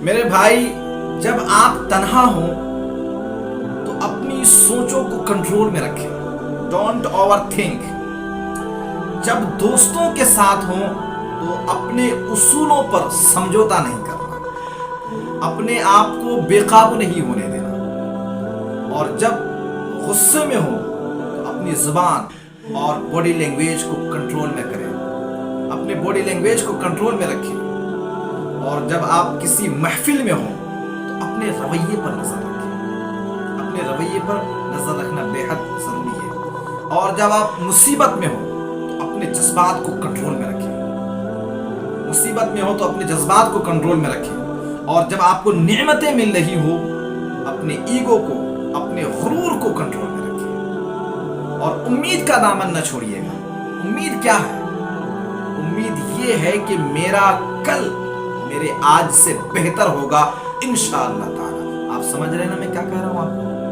میرے بھائی، جب آپ تنہا ہوں تو اپنی سوچوں کو کنٹرول میں رکھیں. Don't over think. جب دوستوں کے ساتھ ہوں تو اپنے اصولوں پر سمجھوتا نہیں کرنا. اپنے آپ کو بے قابو نہیں ہونے دینا. اور جب غصے میں ہوں تو اپنی زبان اور باڈی لینگویج کو کنٹرول میں کریں. اپنے باڈی لینگویج کو کنٹرول میں رکھیں. اور جب آپ کسی محفل میں ہوں تو اپنے رویے پر نظر رکھیں. اپنے رویے پر نظر رکھنا بے حد ضروری ہے. اور جب آپ مصیبت میں ہوں تو اپنے جذبات کو کنٹرول میں رکھیں. مصیبت میں ہو تو اپنے جذبات کو کنٹرول میں رکھیں. اور جب آپ کو نعمتیں مل رہی ہو اپنے ایگو کو، اپنے غرور کو کنٹرول میں رکھیں. اور امید کا دامن نہ چھوڑیے گا. امید کیا ہے؟ امید یہ ہے کہ میرا کل میرے آج سے بہتر ہوگا انشاءاللہ تعالی. آپ سمجھ رہے ہیں نا میں کیا کہہ رہا ہوں آپ کو؟